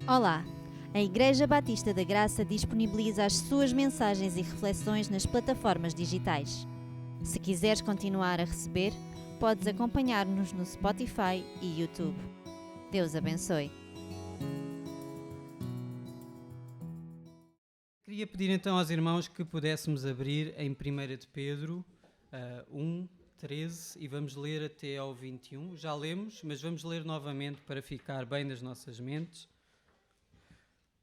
Olá! A Igreja Batista da Graça disponibiliza as suas mensagens e reflexões nas plataformas digitais. Se quiseres continuar a receber, podes acompanhar-nos no Spotify e YouTube. Deus abençoe. Queria pedir então aos irmãos que pudéssemos abrir em 1 de Pedro 1, 13 e vamos ler até ao 21. Já lemos, mas vamos ler novamente para ficar bem nas nossas mentes.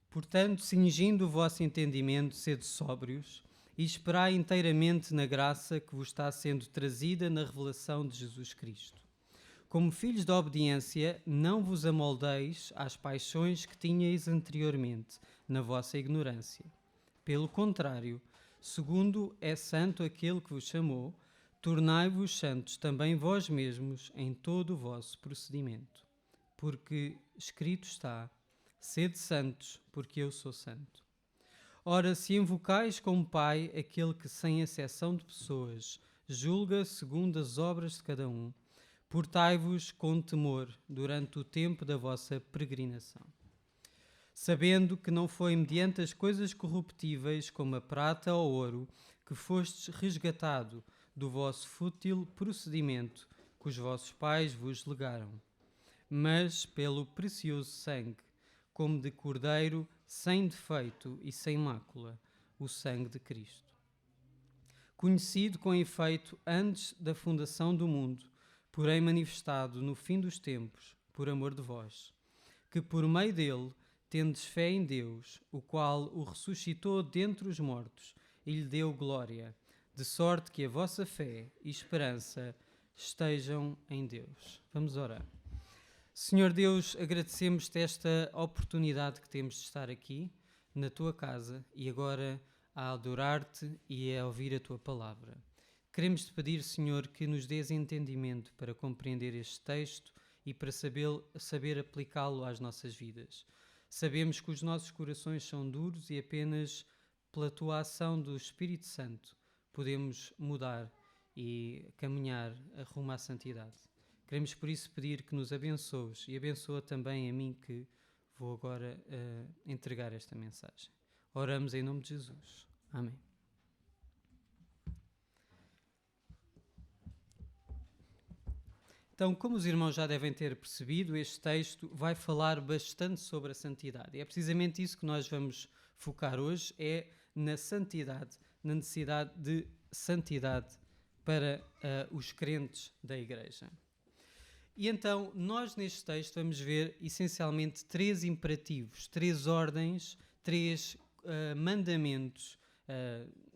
Portanto, cingindo o vosso entendimento, sede sóbrios e esperai inteiramente na graça que vos está sendo trazida na revelação de Jesus Cristo. Como filhos da obediência, não vos amoldeis às paixões que tinhais anteriormente, na vossa ignorância. Pelo contrário, segundo é santo aquele que vos chamou, tornai-vos santos também vós mesmos em todo o vosso procedimento. Porque escrito está: sede santos, porque eu sou santo. Ora, se invocais como Pai aquele que, sem exceção de pessoas, julga segundo as obras de cada um, portai-vos com temor durante o tempo da vossa peregrinação, sabendo que não foi mediante as coisas corruptíveis, como a prata ou ouro, que fostes resgatado do vosso fútil procedimento que os vossos pais vos legaram, mas pelo precioso sangue, como de cordeiro, sem defeito e sem mácula, o sangue de Cristo. Conhecido com efeito antes da fundação do mundo, porém manifestado no fim dos tempos, por amor de vós, que por meio dele tendes fé em Deus, o qual o ressuscitou dentre os mortos e lhe deu glória, de sorte que a vossa fé e esperança estejam em Deus. Vamos orar. Senhor Deus, agradecemos-te esta oportunidade que temos de estar aqui, na tua casa, e agora a adorar-te e a ouvir a tua palavra. Queremos-te pedir, Senhor, que nos dês entendimento para compreender este texto e para saber aplicá-lo às nossas vidas. Sabemos que os nossos corações são duros e apenas pela tua ação do Espírito Santo podemos mudar e caminhar rumo à santidade. Queremos por isso pedir que nos abençoes e abençoa também a mim que vou agora entregar esta mensagem. Oramos em nome de Jesus. Amém. Então, como os irmãos já devem ter percebido, este texto vai falar bastante sobre a santidade. E é precisamente isso que nós vamos focar hoje, é na santidade, na necessidade de santidade para os crentes da Igreja. E então, nós neste texto vamos ver essencialmente três imperativos, três ordens, três mandamentos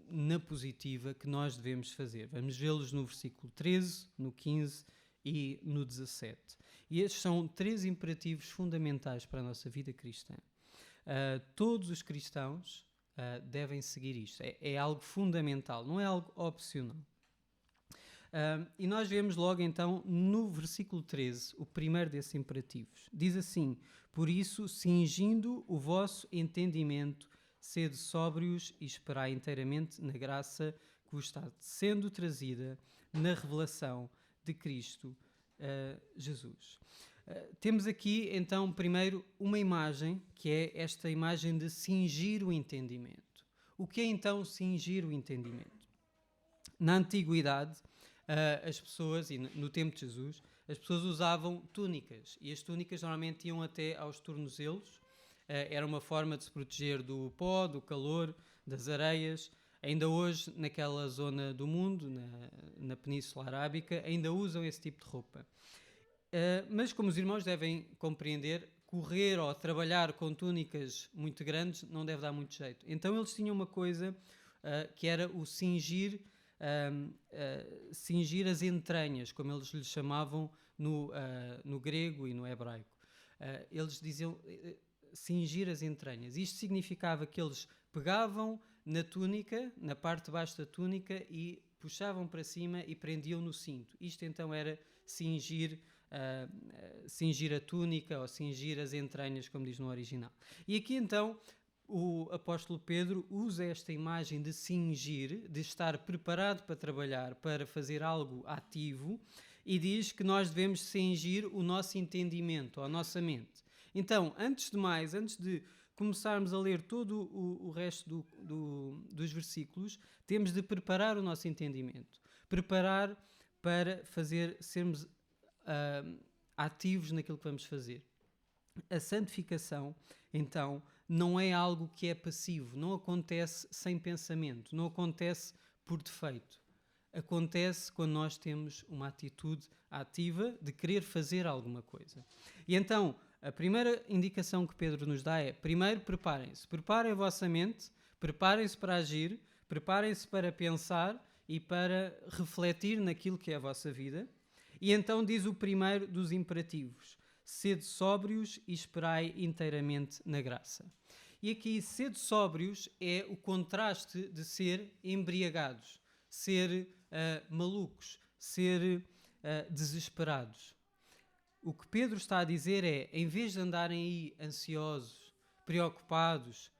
na positiva que nós devemos fazer. Vamos vê-los no versículo 13, no 15 e no 17. E estes são três imperativos fundamentais para a nossa vida cristã. Todos os cristãos devem seguir isto. É algo fundamental, não é algo opcional. E nós vemos logo então no versículo 13, o primeiro desses imperativos. Diz assim: por isso, cingindo o vosso entendimento, sede sóbrios e esperai inteiramente na graça que vos está sendo trazida na revelação de Cristo Jesus. Temos aqui então primeiro uma imagem, que é esta imagem de cingir o entendimento. O que é então cingir o entendimento? Na antiguidade, as pessoas, e no tempo de Jesus, as pessoas usavam túnicas, e as túnicas normalmente iam até aos tornozelos. Era uma forma de se proteger do pó, do calor, das areias. Ainda hoje, naquela zona do mundo, na Península Arábica, ainda usam esse tipo de roupa. Mas, como os irmãos devem compreender, correr ou trabalhar com túnicas muito grandes não deve dar muito jeito. Então eles tinham uma coisa que era o cingir as entranhas, como eles lhe chamavam no grego e no hebraico. Eles diziam cingir as entranhas. Isto significava que eles pegavam na túnica, na parte de baixo da túnica, e puxavam para cima e prendiam no cinto. Isto então era cingir a túnica ou cingir as entranhas, como diz no original. E aqui então o apóstolo Pedro usa esta imagem de cingir, de estar preparado para trabalhar, para fazer algo ativo, e diz que nós devemos cingir o nosso entendimento, a nossa mente. Então, antes de mais, antes de começarmos a ler todo o resto dos versículos, temos de preparar o nosso entendimento. Preparar para sermos ativos naquilo que vamos fazer. A santificação, então, não é algo que é passivo, não acontece sem pensamento, não acontece por defeito. Acontece quando nós temos uma atitude ativa de querer fazer alguma coisa. E então, a primeira indicação que Pedro nos dá é, primeiro, preparem-se. Preparem a vossa mente, preparem-se para agir, preparem-se para pensar e para refletir naquilo que é a vossa vida. E então diz o primeiro dos imperativos: sede sóbrios e esperai inteiramente na graça. E aqui, sede sóbrios é o contraste de ser embriagados, ser malucos, ser desesperados. O que Pedro está a dizer é, em vez de andarem aí ansiosos, preocupados,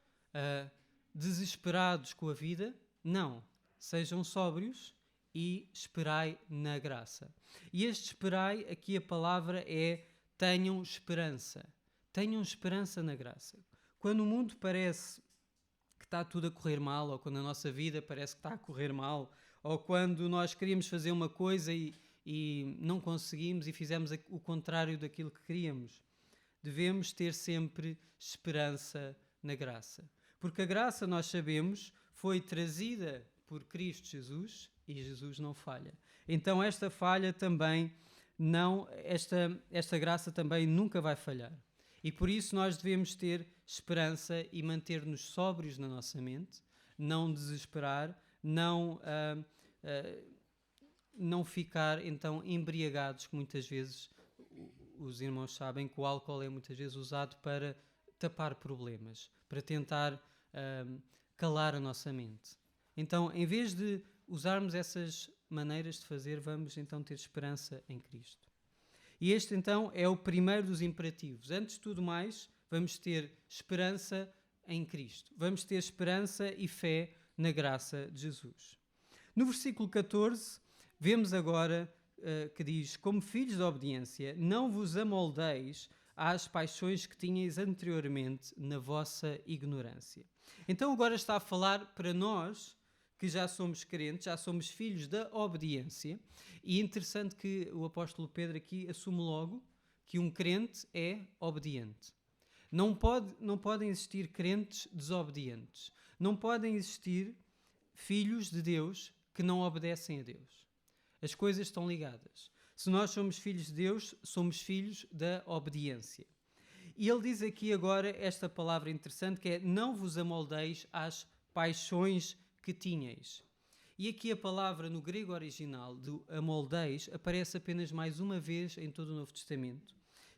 desesperados com a vida, não, sejam sóbrios e esperai na graça. E este esperai, aqui a palavra é tenham esperança. Tenham esperança na graça. Quando o mundo parece que está tudo a correr mal, ou quando a nossa vida parece que está a correr mal, ou quando nós queríamos fazer uma coisa e não conseguimos e fizemos o contrário daquilo que queríamos, devemos ter sempre esperança na graça. Porque a graça, nós sabemos, foi trazida por Cristo Jesus e Jesus não falha. Então esta falha também não, esta graça também nunca vai falhar. E por isso nós devemos ter esperança e manter-nos sóbrios na nossa mente, não desesperar, não ficar então embriagados, que muitas vezes os irmãos sabem que o álcool é muitas vezes usado para tapar problemas, para tentar calar a nossa mente. Então, em vez de usarmos essas maneiras de fazer, vamos então ter esperança em Cristo. E este então é o primeiro dos imperativos. Antes de tudo mais, vamos ter esperança em Cristo. Vamos ter esperança e fé na graça de Jesus. No versículo 14, vemos agora que diz: como filhos de obediência, não vos amoldeis às paixões que tinhais anteriormente na vossa ignorância. Então agora está a falar para nós que já somos crentes, já somos filhos da obediência, e é interessante que o apóstolo Pedro aqui assume logo que um crente é obediente. Não podem existir crentes desobedientes. Não podem existir filhos de Deus que não obedecem a Deus. As coisas estão ligadas. Se nós somos filhos de Deus, somos filhos da obediência. E ele diz aqui agora esta palavra interessante que é: não vos amoldeis às paixões que tinhais. E aqui a palavra no grego original do amoldeis aparece apenas mais uma vez em todo o Novo Testamento,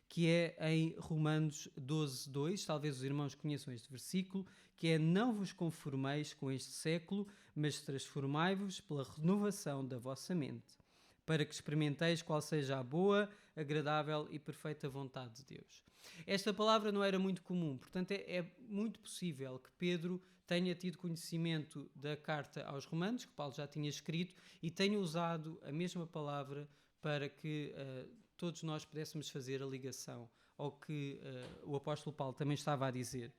que é em Romanos 12:2, talvez os irmãos conheçam este versículo, que é: não vos conformeis com este século, mas transformai-vos pela renovação da vossa mente, para que experimenteis qual seja a boa, agradável e perfeita vontade de Deus. Esta palavra não era muito comum, portanto é muito possível que Pedro tenha tido conhecimento da carta aos Romanos, que Paulo já tinha escrito, e tenha usado a mesma palavra para que todos nós pudéssemos fazer a ligação ao que o apóstolo Paulo também estava a dizer.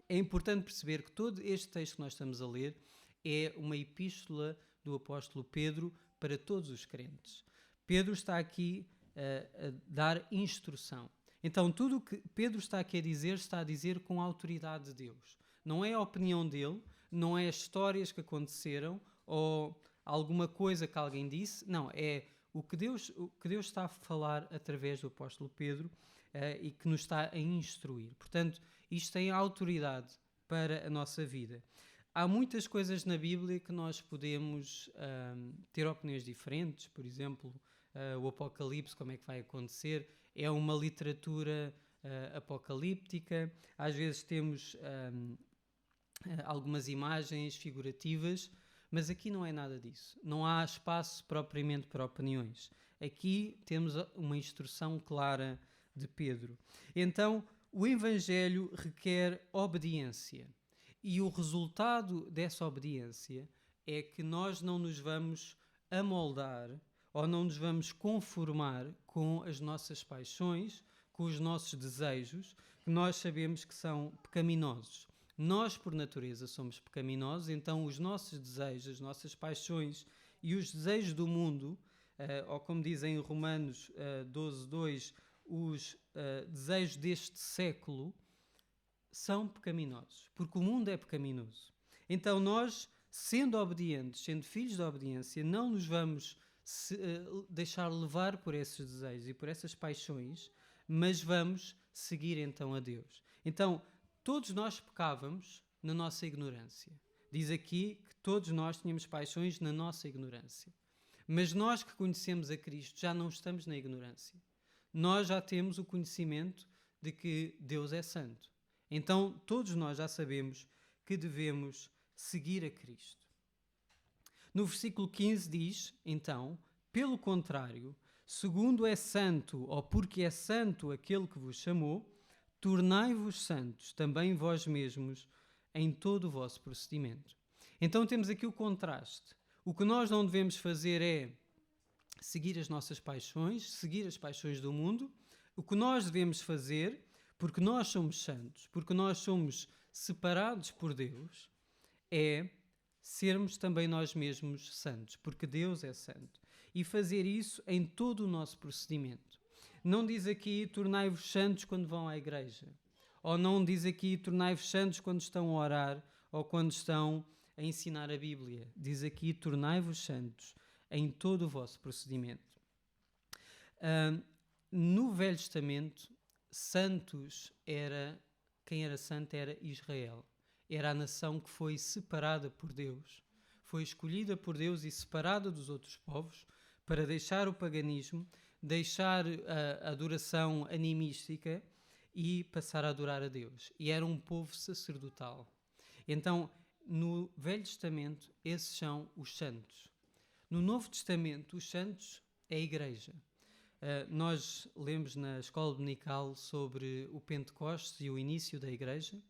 É importante perceber que todo este texto que nós estamos a ler é uma epístola do apóstolo Pedro para todos os crentes. Pedro está aqui a dar instrução. Então, tudo o que Pedro está aqui a dizer, está a dizer com a autoridade de Deus. Não é a opinião dele, não é histórias que aconteceram ou alguma coisa que alguém disse. Não, é o que Deus está a falar através do apóstolo Pedro e que nos está a instruir. Portanto, isto tem autoridade para a nossa vida. Há muitas coisas na Bíblia que nós podemos ter opiniões diferentes. Por exemplo, o Apocalipse, como é que vai acontecer? É uma literatura apocalíptica. Às vezes temos algumas imagens figurativas, mas aqui não é nada disso. Não há espaço propriamente para opiniões. Aqui temos uma instrução clara de Pedro. Então, o Evangelho requer obediência. E o resultado dessa obediência é que nós não nos vamos amoldar ou não nos vamos conformar com as nossas paixões, com os nossos desejos, que nós sabemos que são pecaminosos. Nós, por natureza, somos pecaminosos, então os nossos desejos, as nossas paixões e os desejos do mundo, ou como dizem em Romanos 12:2, os desejos deste século, são pecaminosos, porque o mundo é pecaminoso. Então nós, sendo obedientes, sendo filhos da obediência, não nos vamos deixar levar por esses desejos e por essas paixões, mas vamos seguir então a Deus. Então, todos nós pecávamos na nossa ignorância. Diz aqui que todos nós tínhamos paixões na nossa ignorância. Mas nós que conhecemos a Cristo já não estamos na ignorância. Nós já temos o conhecimento de que Deus é santo. Então, todos nós já sabemos que devemos seguir a Cristo. No versículo 15 diz, então, pelo contrário, segundo é santo, ou porque é santo aquele que vos chamou, tornai-vos santos também vós mesmos em todo o vosso procedimento. Então temos aqui o contraste. O que nós não devemos fazer é seguir as nossas paixões, seguir as paixões do mundo. O que nós devemos fazer, porque nós somos santos, porque nós somos separados por Deus, é sermos também nós mesmos santos, porque Deus é santo. E fazer isso em todo o nosso procedimento. Não diz aqui tornai-vos santos quando vão à igreja. Ou não diz aqui tornai-vos santos quando estão a orar ou quando estão a ensinar a Bíblia. Diz aqui tornai-vos santos em todo o vosso procedimento. No Velho Testamento, quem era santo era Israel. Era a nação que foi separada por Deus, foi escolhida por Deus e separada dos outros povos para deixar o paganismo, deixar a adoração animística e passar a adorar a Deus. E era um povo sacerdotal. Então, no Velho Testamento, esses são os santos. No Novo Testamento, os santos é a Igreja. Nós lemos na escola dominical sobre o Pentecostes e o início da Igreja.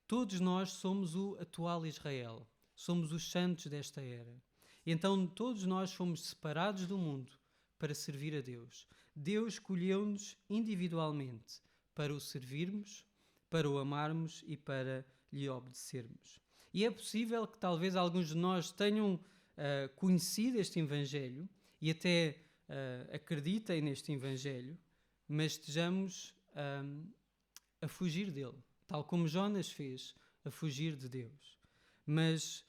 Todos nós somos o atual Israel. Somos os santos desta era. Então, todos nós fomos separados do mundo para servir a Deus. Deus escolheu-nos individualmente para o servirmos, para o amarmos e para lhe obedecermos. E é possível que talvez alguns de nós tenham conhecido este Evangelho e até acreditem neste Evangelho, mas estejamos a fugir dele, tal como Jonas fez, a fugir de Deus. Mas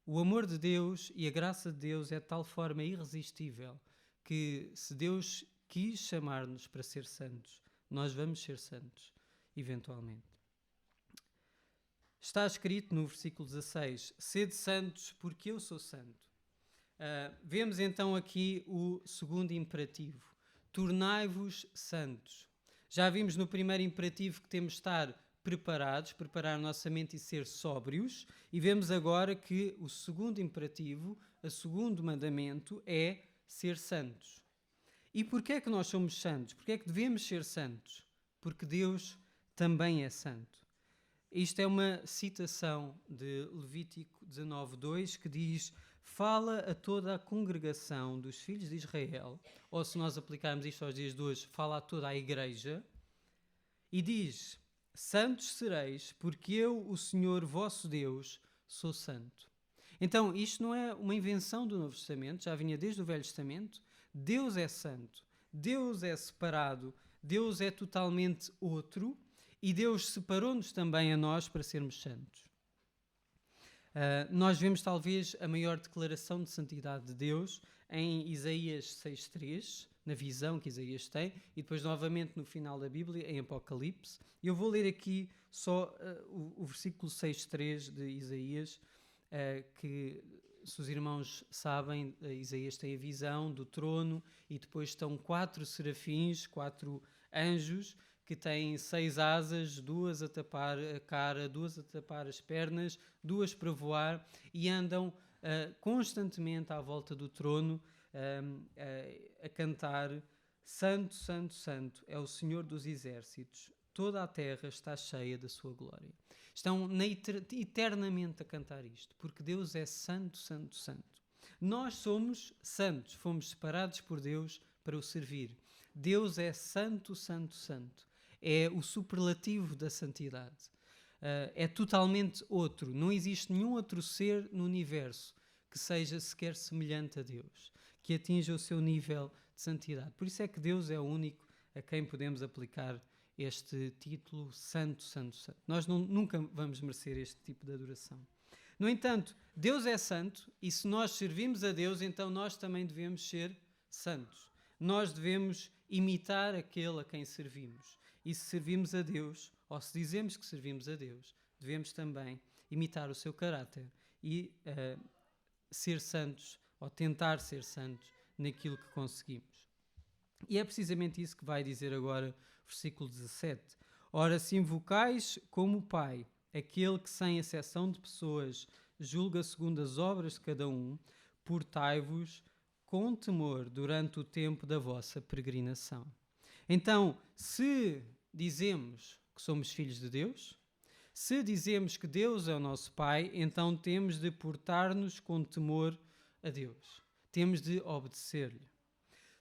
o amor de Deus e a graça de Deus é de tal forma irresistível que se Deus quis chamar-nos para ser santos, nós vamos ser santos, eventualmente. Está escrito no versículo 16, sede santos porque eu sou santo. Vemos então aqui o segundo imperativo, tornai-vos santos. Já vimos no primeiro imperativo que temos de estar preparados, preparar a nossa mente e ser sóbrios, e vemos agora que o segundo imperativo, o segundo mandamento é ser santos. E porquê é que nós somos santos? Porquê é que devemos ser santos? Porque Deus também é santo. Isto é uma citação de Levítico 19:2 que diz: fala a toda a congregação dos filhos de Israel, ou se nós aplicarmos isto aos dias de hoje, fala a toda a igreja, e diz: santos sereis, porque eu, o Senhor vosso Deus, sou santo. Então, isto não é uma invenção do Novo Testamento, já vinha desde o Velho Testamento. Deus é santo, Deus é separado, Deus é totalmente outro, e Deus separou-nos também a nós para sermos santos. Nós vemos talvez a maior declaração de santidade de Deus em Isaías 6:3, na visão que Isaías tem, e depois novamente no final da Bíblia, em Apocalipse. Eu vou ler aqui só o versículo 6:3 de Isaías, que, se os irmãos sabem, Isaías tem a visão do trono e depois estão 4 serafins, 4 anjos, que têm 6 asas, 2 a tapar a cara, 2 a tapar as pernas, 2 para voar, e andam constantemente à volta do trono a cantar: Santo, Santo, Santo é o Senhor dos exércitos, toda a terra está cheia da sua glória. Estão eternamente a cantar isto, porque Deus é santo, santo, santo. Nós somos santos, fomos separados por Deus para o servir. Deus é santo, santo, santo. é o superlativo da santidade. É totalmente outro. Não existe nenhum outro ser no universo que seja sequer semelhante a Deus, que atinja o seu nível de santidade. Por isso é que Deus é o único a quem podemos aplicar este título Santo, Santo, Santo. Nós nunca vamos merecer este tipo de adoração. No entanto, Deus é santo e se nós servimos a Deus, então nós também devemos ser santos. Nós devemos imitar aquele a quem servimos. E se servimos a Deus, ou se dizemos que servimos a Deus, devemos também imitar o seu caráter e ser santos, ou tentar ser santos, naquilo que conseguimos. E é precisamente isso que vai dizer agora o versículo 17. Ora, se invocais como Pai, aquele que sem exceção de pessoas julga segundo as obras de cada um, portai-vos com temor durante o tempo da vossa peregrinação. Então, se dizemos que somos filhos de Deus, se dizemos que Deus é o nosso Pai, então temos de portar-nos com temor a Deus. Temos de obedecer-lhe.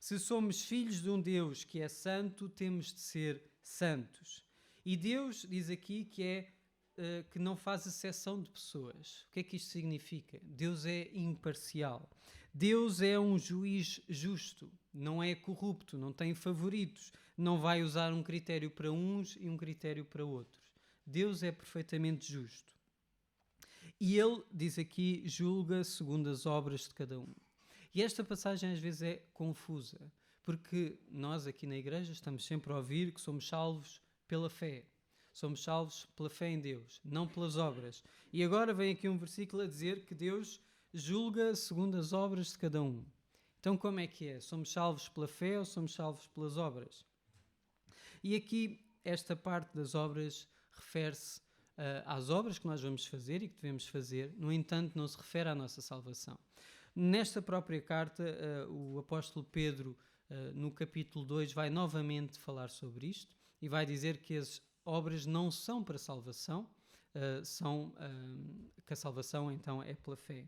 Se somos filhos de um Deus que é santo, temos de ser santos. E Deus diz aqui que não faz exceção de pessoas. O que é que isto significa? Deus é imparcial. Deus é um juiz justo, não é corrupto, não tem favoritos, não vai usar um critério para uns e um critério para outros. Deus é perfeitamente justo. E Ele, diz aqui, julga segundo as obras de cada um. E esta passagem às vezes é confusa, porque nós aqui na igreja estamos sempre a ouvir que somos salvos pela fé. Somos salvos pela fé em Deus, não pelas obras. E agora vem aqui um versículo a dizer que Deus julga segundo as obras de cada um. Então como é que é? Somos salvos pela fé ou somos salvos pelas obras? E aqui esta parte das obras refere-se às obras que nós vamos fazer e que devemos fazer, no entanto não se refere à nossa salvação. Nesta própria carta, o apóstolo Pedro, no capítulo 2, vai novamente falar sobre isto e vai dizer que as obras não são para salvação, que a salvação então é pela fé.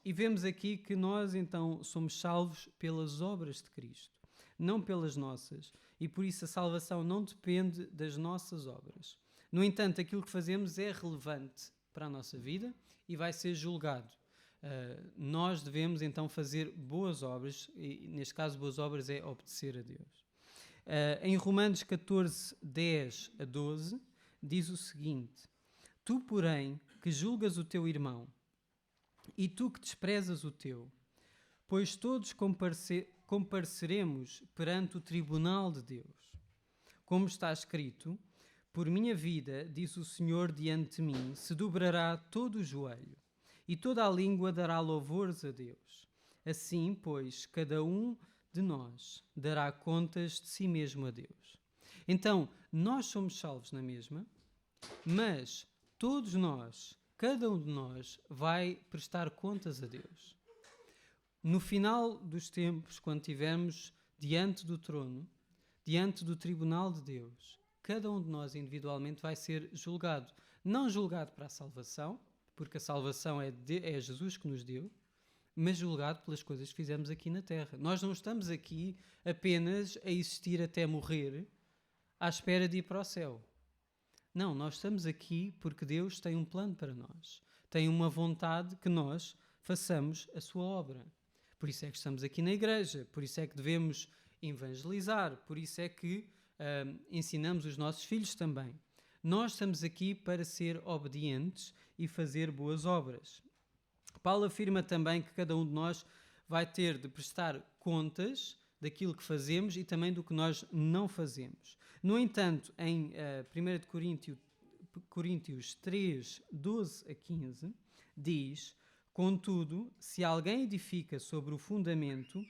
E vemos aqui que nós então somos salvos pelas obras de Cristo, não pelas nossas, e por isso a salvação não depende das nossas obras. No entanto, aquilo que fazemos é relevante para a nossa vida e vai ser julgado. Nós devemos então fazer boas obras, e neste caso boas obras é obedecer a Deus. Em Romanos 14, 10 a 12, diz o seguinte: Tu, porém, que julgas o teu irmão, e tu que desprezas o teu, pois todos compareceremos perante o tribunal de Deus. Como está escrito, por minha vida, diz o Senhor diante de mim, se dobrará todo o joelho, e toda a língua dará louvores a Deus. Assim, pois, cada um de nós dará contas de si mesmo a Deus. Então, nós somos salvos na mesma, mas todos nós, cada um de nós, vai prestar contas a Deus. No final dos tempos, quando estivermos diante do trono, diante do tribunal de Deus, cada um de nós individualmente vai ser julgado. Não julgado para a salvação, porque a salvação é Jesus que nos deu, mas julgado pelas coisas que fizemos aqui na Terra. Nós não estamos aqui apenas a existir até morrer, à espera de ir para o céu. Não, nós estamos aqui porque Deus tem um plano para nós. Tem uma vontade que nós façamos a sua obra. Por isso é que estamos aqui na igreja, por isso é que devemos evangelizar, por isso é que ensinamos os nossos filhos também. Nós estamos aqui para ser obedientes e fazer boas obras. Paulo afirma também que cada um de nós vai ter de prestar contas daquilo que fazemos e também do que nós não fazemos. No entanto, em 1 Coríntios 3, 12 a 15, diz: Contudo, se alguém edifica sobre o fundamento,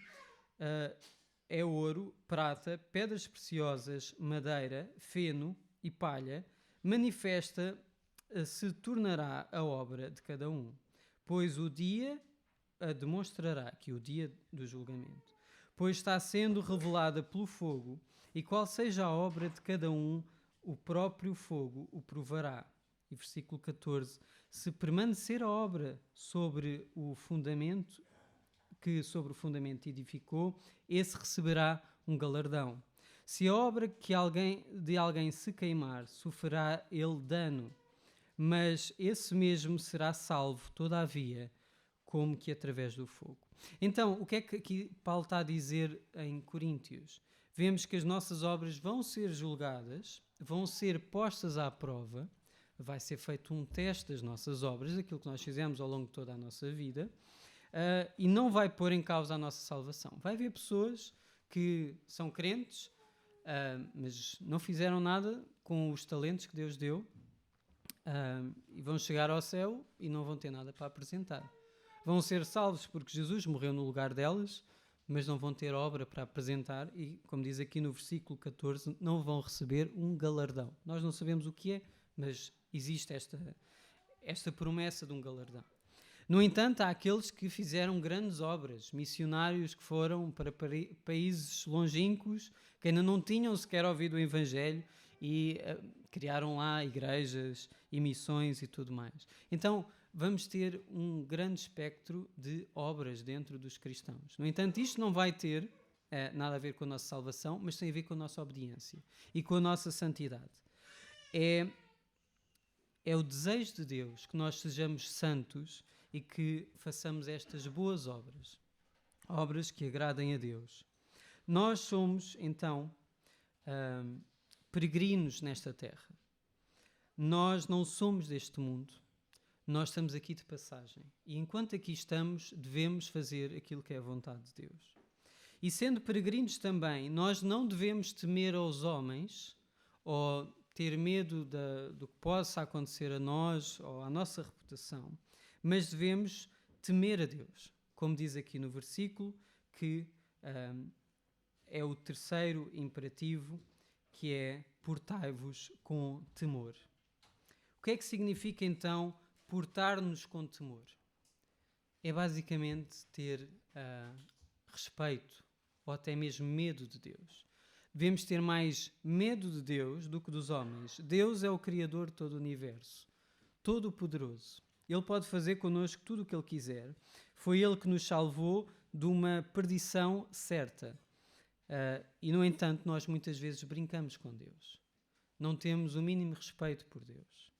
é ouro, prata, pedras preciosas, madeira, feno e palha, manifesta se tornará a obra de cada um, pois o dia a demonstrará, que é o dia do julgamento, pois está sendo revelada pelo fogo, e qual seja a obra de cada um, o próprio fogo o provará. E versículo 14, se permanecer a obra sobre o fundamento, que sobre o fundamento edificou, esse receberá um galardão. Se a obra de alguém se queimar, sofrerá ele dano, mas esse mesmo será salvo, todavia, como que através do fogo. Então, o que é que aqui Paulo está a dizer em Coríntios? Vemos que as nossas obras vão ser julgadas, vão ser postas à prova, vai ser feito um teste das nossas obras, daquilo que nós fizemos ao longo de toda a nossa vida, e não vai pôr em causa a nossa salvação. Vai haver pessoas que são crentes, mas não fizeram nada com os talentos que Deus deu, e vão chegar ao céu e não vão ter nada para apresentar. Vão ser salvos porque Jesus morreu no lugar delas, mas não vão ter obra para apresentar e, como diz aqui no versículo 14, não vão receber um galardão. Nós não sabemos o que é, mas existe esta promessa de um galardão. No entanto, há aqueles que fizeram grandes obras, missionários que foram para países longínquos, que ainda não tinham sequer ouvido o Evangelho e criaram lá igrejas e missões e tudo mais. Então, vamos ter um grande espectro de obras dentro dos cristãos. No entanto, isto não vai ter nada a ver com a nossa salvação, mas tem a ver com a nossa obediência e com a nossa santidade. É o desejo de Deus que nós sejamos santos e que façamos estas boas obras, obras que agradem a Deus. Nós somos, então, peregrinos nesta terra. Nós não somos deste mundo. Nós estamos aqui de passagem e enquanto aqui estamos devemos fazer aquilo que é a vontade de Deus. E sendo peregrinos também, nós não devemos temer aos homens ou ter medo do que possa acontecer a nós ou à nossa reputação, mas devemos temer a Deus, como diz aqui no versículo, que é o terceiro imperativo, que é portai-vos com temor. O que é que significa então portar-nos com temor? É basicamente ter respeito ou até mesmo medo de Deus. Devemos ter mais medo de Deus do que dos homens. Deus é o Criador de todo o universo, todo-poderoso. Ele pode fazer connosco tudo o que Ele quiser. Foi Ele que nos salvou de uma perdição certa. E, no entanto, nós muitas vezes brincamos com Deus. Não temos o mínimo respeito por Deus.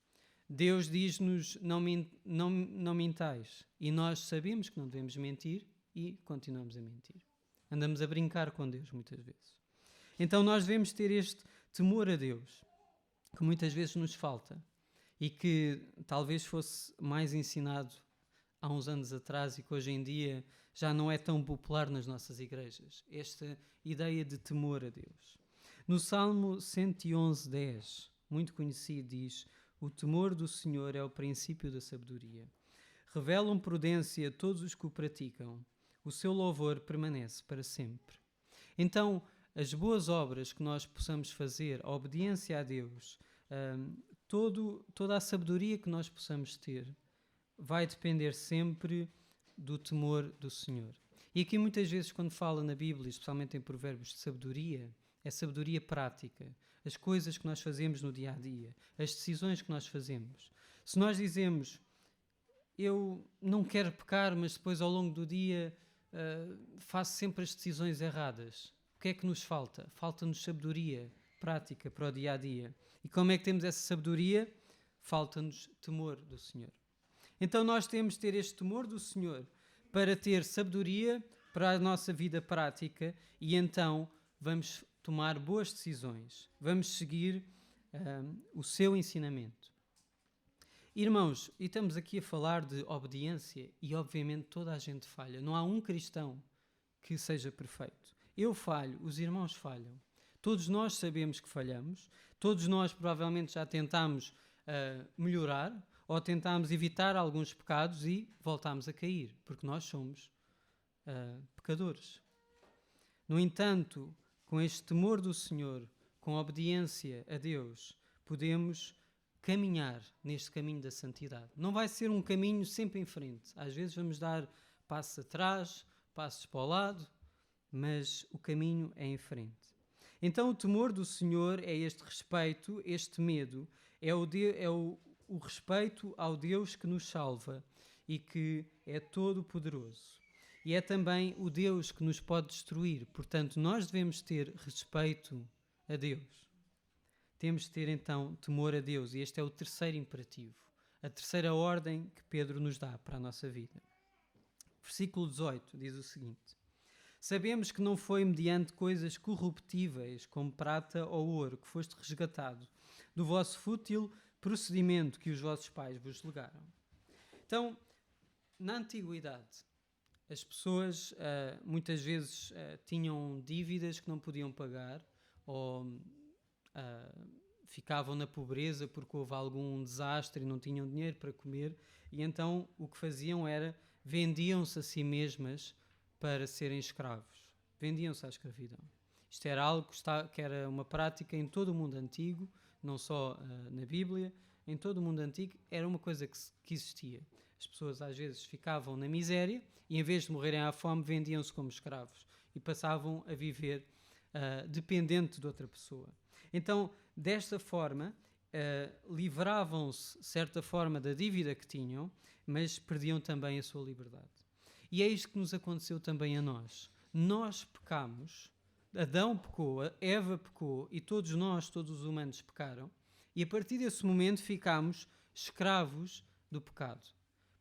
Deus diz-nos, não mintais. E nós sabemos que não devemos mentir e continuamos a mentir. Andamos a brincar com Deus muitas vezes. Então nós devemos ter este temor a Deus, que muitas vezes nos falta e que talvez fosse mais ensinado há uns anos atrás e que hoje em dia já não é tão popular nas nossas igrejas. Esta ideia de temor a Deus. No Salmo 111:10, muito conhecido, diz: o temor do Senhor é o princípio da sabedoria. Revelam prudência a todos os que o praticam. O seu louvor permanece para sempre. Então, as boas obras que nós possamos fazer, a obediência a Deus, toda a sabedoria que nós possamos ter, vai depender sempre do temor do Senhor. E aqui muitas vezes quando fala na Bíblia, especialmente em Provérbios de sabedoria, é sabedoria prática, as coisas que nós fazemos no dia a dia, as decisões que nós fazemos. Se nós dizemos, eu não quero pecar, mas depois ao longo do dia faço sempre as decisões erradas, o que é que nos falta? Falta-nos sabedoria prática para o dia a dia. E como é que temos essa sabedoria? Falta-nos temor do Senhor. Então nós temos de ter este temor do Senhor para ter sabedoria para a nossa vida prática e então vamos tomar boas decisões, vamos seguir o seu ensinamento. Irmãos, e estamos aqui a falar de obediência e obviamente toda a gente falha. Não há um cristão que seja perfeito. Eu falho, os irmãos falham. Todos nós sabemos que falhamos, todos nós provavelmente já tentámos melhorar ou tentámos evitar alguns pecados e voltámos a cair, porque nós somos pecadores. No entanto, com este temor do Senhor, com a obediência a Deus, podemos caminhar neste caminho da santidade. Não vai ser um caminho sempre em frente. Às vezes vamos dar passos atrás, passos para o lado, mas o caminho é em frente. Então o temor do Senhor é este respeito, este medo, é o respeito ao Deus que nos salva e que é todo-poderoso. E é também o Deus que nos pode destruir. Portanto, nós devemos ter respeito a Deus. Temos de ter então temor a Deus, e este é o terceiro imperativo, a terceira ordem que Pedro nos dá para a nossa vida. Versículo 18 diz o seguinte: sabemos que não foi mediante coisas corruptíveis, como prata ou ouro, que foste resgatado do vosso fútil procedimento que os vossos pais vos legaram. Então, na antiguidade, as pessoas muitas vezes tinham dívidas que não podiam pagar, ou ficavam na pobreza porque houve algum desastre e não tinham dinheiro para comer, e então o que faziam era vendiam-se a si mesmas para serem escravos. Vendiam-se à escravidão. Isto era algo que era uma prática em todo o mundo antigo, não só na Bíblia, em todo o mundo antigo era uma coisa que existia. As pessoas às vezes ficavam na miséria e em vez de morrerem à fome vendiam-se como escravos e passavam a viver dependente de outra pessoa. Então, desta forma, livravam-se, de certa forma, da dívida que tinham, mas perdiam também a sua liberdade. E é isto que nos aconteceu também a nós. Nós pecamos, Adão pecou, Eva pecou e todos nós, todos os humanos pecaram, e a partir desse momento ficámos escravos do pecado.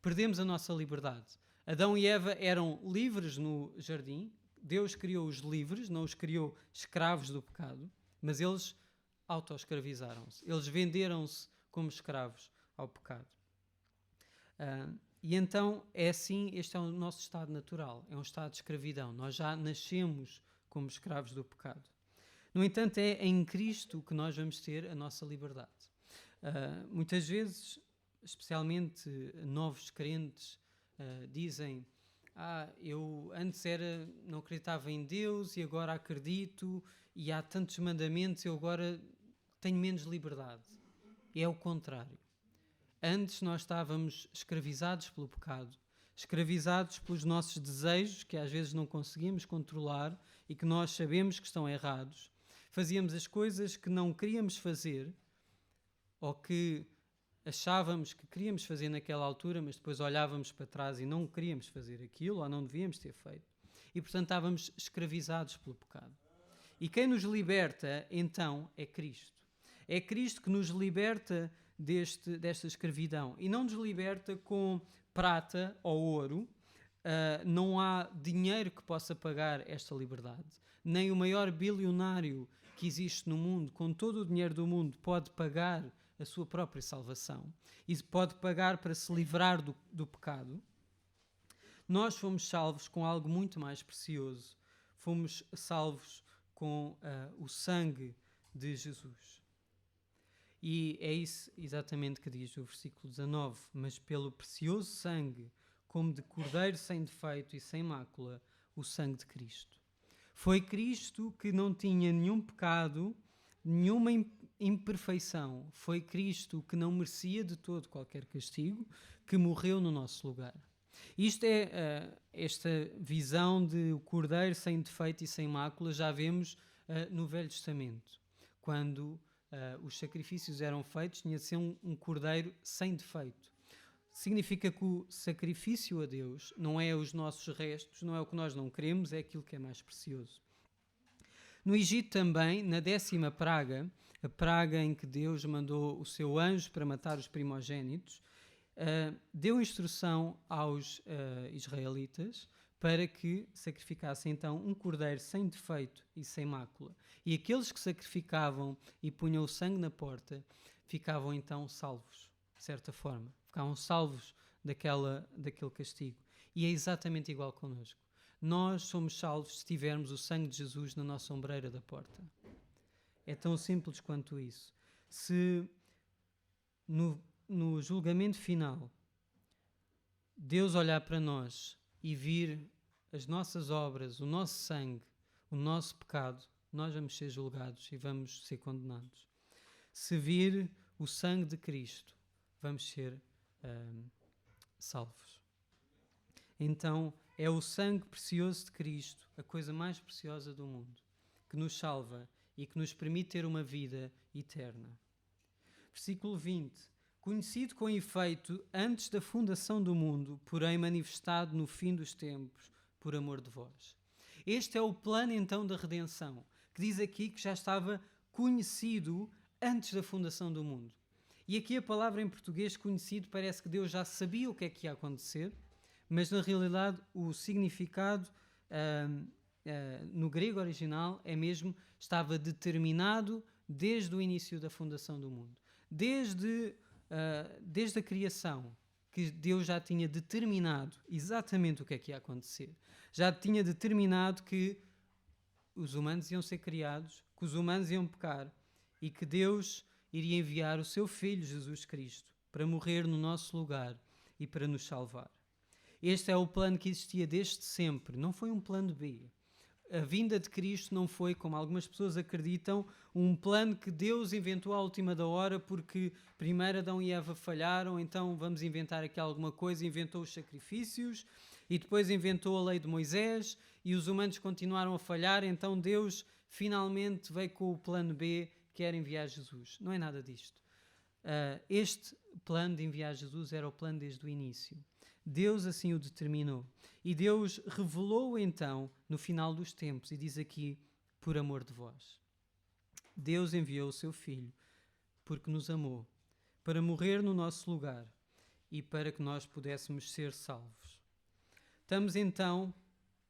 Perdemos a nossa liberdade. Adão e Eva eram livres no jardim, Deus criou-os livres, não os criou escravos do pecado, mas eles autoescravizaram-se. Eles venderam-se como escravos ao pecado. E então, é assim, este é o nosso estado natural, é um estado de escravidão. Nós já nascemos como escravos do pecado. No entanto, é em Cristo que nós vamos ter a nossa liberdade. Muitas vezes, especialmente novos crentes, dizem: eu antes não acreditava em Deus e agora acredito, e há tantos mandamentos, eu agora tenho menos liberdade. E é o contrário. Antes nós estávamos escravizados pelo pecado, escravizados pelos nossos desejos, que às vezes não conseguimos controlar e que nós sabemos que estão errados. Fazíamos as coisas que não queríamos fazer ou que achávamos que queríamos fazer naquela altura, mas depois olhávamos para trás e não queríamos fazer aquilo ou não devíamos ter feito. E, portanto, estávamos escravizados pelo pecado. E quem nos liberta, então, é Cristo. É Cristo que nos liberta desta escravidão. E não nos liberta com prata ou ouro. Não há dinheiro que possa pagar esta liberdade. Nem o maior bilionário que existe no mundo, com todo o dinheiro do mundo, pode pagar a sua própria salvação. E pode pagar para se livrar do pecado. Nós fomos salvos com algo muito mais precioso. Fomos salvos com o sangue de Jesus. E é isso exatamente que diz o versículo 19. Mas pelo precioso sangue, como de cordeiro sem defeito e sem mácula, o sangue de Cristo. Foi Cristo que não tinha nenhum pecado, nenhuma imperfeição. Foi Cristo que não merecia de todo qualquer castigo, que morreu no nosso lugar. Isto é esta visão de o cordeiro sem defeito e sem mácula, já vemos no Velho Testamento. Quando os sacrifícios eram feitos, tinha de ser um cordeiro sem defeito. Significa que o sacrifício a Deus não é os nossos restos, não é o que nós não queremos, é aquilo que é mais precioso. No Egito também, na 10ª praga, a praga em que Deus mandou o seu anjo para matar os primogénitos, deu instrução aos israelitas para que sacrificassem então um cordeiro sem defeito e sem mácula. E aqueles que sacrificavam e punham o sangue na porta ficavam então salvos, de certa forma. Ficavam salvos daquele castigo. E é exatamente igual connosco. Nós somos salvos se tivermos o sangue de Jesus na nossa ombreira da porta. É tão simples quanto isso. Se no julgamento final Deus olhar para nós e vir as nossas obras, o nosso sangue, o nosso pecado, nós vamos ser julgados e vamos ser condenados. Se vir o sangue de Cristo, vamos ser salvos. Então, é o sangue precioso de Cristo, a coisa mais preciosa do mundo, que nos salva e que nos permite ter uma vida eterna. Versículo 20. Conhecido com efeito antes da fundação do mundo, porém manifestado no fim dos tempos, por amor de vós. Este é o plano então da redenção, que diz aqui que já estava conhecido antes da fundação do mundo. E aqui a palavra em português conhecido parece que Deus já sabia o que é que ia acontecer, mas na realidade o significado no grego original é mesmo estava determinado desde o início da fundação do mundo. Desde a criação, que Deus já tinha determinado exatamente o que é que ia acontecer. Já tinha determinado que os humanos iam ser criados, que os humanos iam pecar e que Deus iria enviar o seu Filho, Jesus Cristo, para morrer no nosso lugar e para nos salvar. Este é o plano que existia desde sempre, não foi um plano B. A vinda de Cristo não foi, como algumas pessoas acreditam, um plano que Deus inventou à última da hora porque primeiro Adão e Eva falharam, então vamos inventar aqui alguma coisa, inventou os sacrifícios e depois inventou a lei de Moisés e os humanos continuaram a falhar, então Deus finalmente veio com o plano B, que era enviar Jesus. Não é nada disto. Este plano de enviar Jesus era o plano desde o início. Deus assim o determinou. E Deus revelou então no final dos tempos, e diz aqui, por amor de vós. Deus enviou o seu Filho, porque nos amou, para morrer no nosso lugar e para que nós pudéssemos ser salvos. Estamos então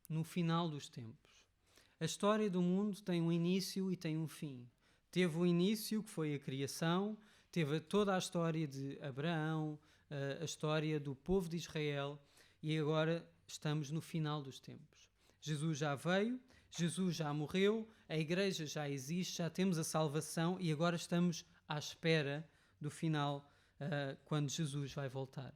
no final dos tempos. A história do mundo tem um início e tem um fim. Teve o início, que foi a criação, teve toda a história de Abraão, a história do povo de Israel, e agora estamos no final dos tempos. Jesus já veio, Jesus já morreu, a igreja já existe, já temos a salvação e agora estamos à espera do final, quando Jesus vai voltar.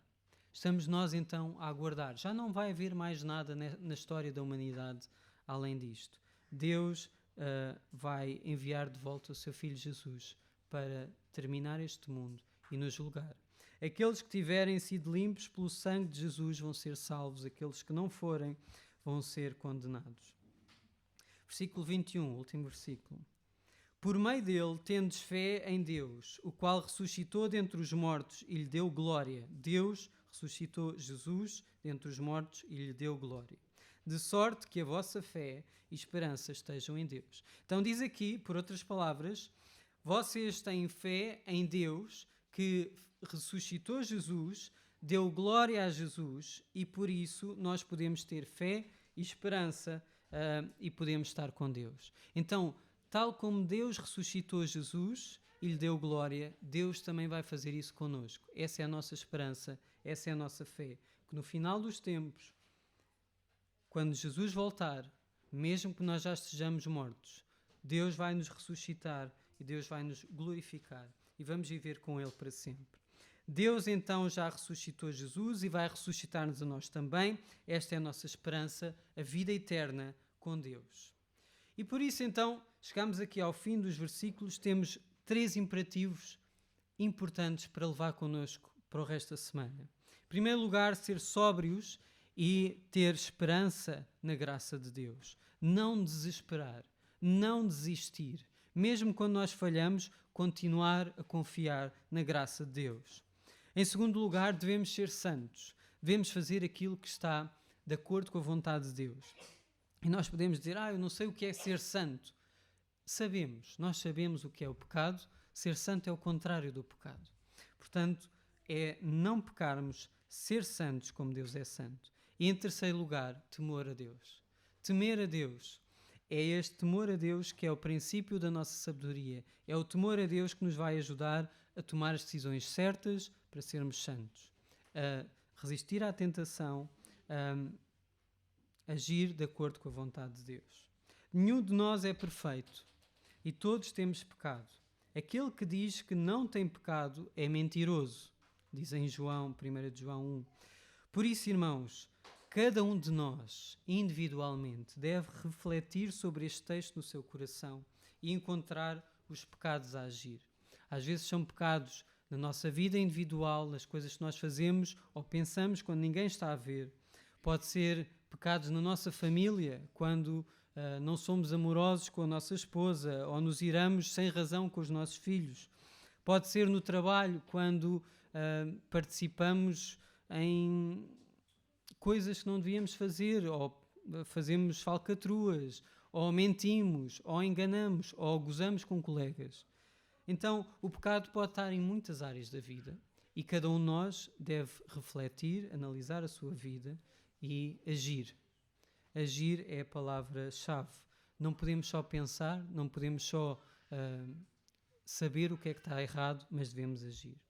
Estamos nós então a aguardar. Já não vai haver mais nada na história da humanidade além disto. Deus vai enviar de volta o seu Filho Jesus para terminar este mundo e nos julgar. Aqueles que tiverem sido limpos pelo sangue de Jesus vão ser salvos, aqueles que não forem vão ser condenados. Versículo 21, último versículo. Por meio dele, tendes fé em Deus, o qual ressuscitou dentre os mortos e lhe deu glória. Deus ressuscitou Jesus dentre os mortos e lhe deu glória. De sorte que a vossa fé e esperança estejam em Deus. Então diz aqui, por outras palavras, vocês têm fé em Deus que ressuscitou Jesus, deu glória a Jesus e por isso nós podemos ter fé e esperança e podemos estar com Deus. Então, tal como Deus ressuscitou Jesus e lhe deu glória, Deus também vai fazer isso connosco. Essa é a nossa esperança, essa é a nossa fé. Que no final dos tempos, quando Jesus voltar, mesmo que nós já estejamos mortos, Deus vai nos ressuscitar e Deus vai nos glorificar e vamos viver com Ele para sempre. Deus então já ressuscitou Jesus e vai ressuscitar-nos a nós também. Esta é a nossa esperança, a vida eterna com Deus. E por isso então, chegamos aqui ao fim dos versículos, temos 3 imperativos importantes para levar connosco para o resto da semana. Em primeiro lugar, ser sóbrios e ter esperança na graça de Deus. Não desesperar, não desistir. Mesmo quando nós falhamos, continuar a confiar na graça de Deus. Em segundo lugar, devemos ser santos. Devemos fazer aquilo que está de acordo com a vontade de Deus. E nós podemos dizer, eu não sei o que é ser santo. Nós sabemos o que é o pecado. Ser santo é o contrário do pecado. Portanto, é não pecarmos, ser santos como Deus é santo. E em terceiro lugar, temor a Deus. Temer a Deus. É este temor a Deus que é o princípio da nossa sabedoria. É o temor a Deus que nos vai ajudar a tomar as decisões certas para sermos santos. A resistir à tentação, a agir de acordo com a vontade de Deus. Nenhum de nós é perfeito e todos temos pecado. Aquele que diz que não tem pecado é mentiroso, diz em 1 João 1. Por isso, irmãos, cada um de nós, individualmente, deve refletir sobre este texto no seu coração e encontrar os pecados a agir. Às vezes são pecados na nossa vida individual, nas coisas que nós fazemos ou pensamos quando ninguém está a ver. Pode ser pecados na nossa família, quando não somos amorosos com a nossa esposa ou nos iramos sem razão com os nossos filhos. Pode ser no trabalho, quando participamos em coisas que não devíamos fazer, ou fazemos falcatruas, ou mentimos, ou enganamos, ou gozamos com colegas. Então, o pecado pode estar em muitas áreas da vida e cada um de nós deve refletir, analisar a sua vida e agir. Agir é a palavra-chave. Não podemos só pensar, não podemos só saber o que é que está errado, mas devemos agir.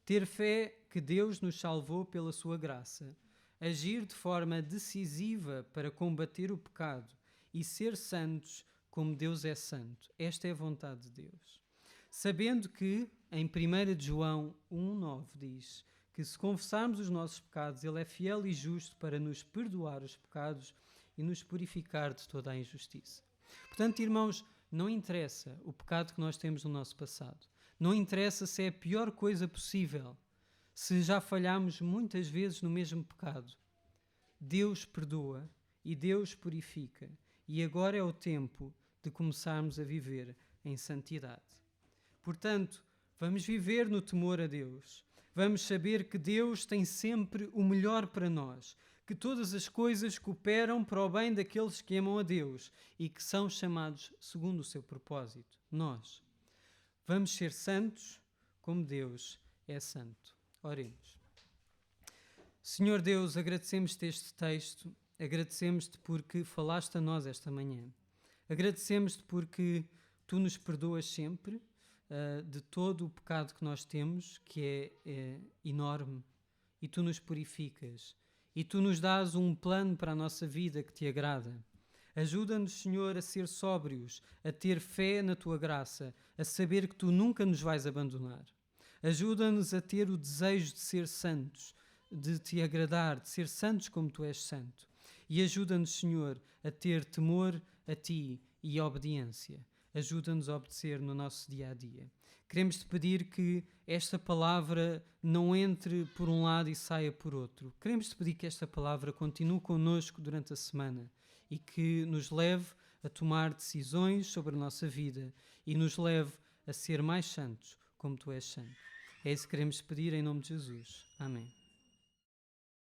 Ter fé que Deus nos salvou pela sua graça, agir de forma decisiva para combater o pecado e ser santos como Deus é santo. Esta é a vontade de Deus. Sabendo que, em 1 João 1,9 diz que se confessarmos os nossos pecados, Ele é fiel e justo para nos perdoar os pecados e nos purificar de toda a injustiça. Portanto, irmãos, não interessa o pecado que nós temos no nosso passado. Não interessa se é a pior coisa possível, se já falhamos muitas vezes no mesmo pecado. Deus perdoa e Deus purifica. E agora é o tempo de começarmos a viver em santidade. Portanto, vamos viver no temor a Deus. Vamos saber que Deus tem sempre o melhor para nós, que todas as coisas cooperam para o bem daqueles que amam a Deus e que são chamados segundo o seu propósito. Nós vamos ser santos como Deus é santo. Oremos. Senhor Deus, agradecemos-te este texto, agradecemos-te porque falaste a nós esta manhã. Agradecemos-te porque tu nos perdoas sempre de todo o pecado que nós temos, que é enorme, e tu nos purificas. E tu nos dás um plano para a nossa vida que te agrada. Ajuda-nos, Senhor, a ser sóbrios, a ter fé na tua graça, a saber que tu nunca nos vais abandonar. Ajuda-nos a ter o desejo de ser santos, de te agradar, de ser santos como tu és santo. E ajuda-nos, Senhor, a ter temor a ti e obediência. Ajuda-nos a obedecer no nosso dia a dia. Queremos te pedir que esta palavra não entre por um lado e saia por outro. Queremos te pedir que esta palavra continue connosco durante a semana e que nos leve a tomar decisões sobre a nossa vida e nos leve a ser mais santos como tu és santo. É isso que queremos pedir em nome de Jesus. Amém.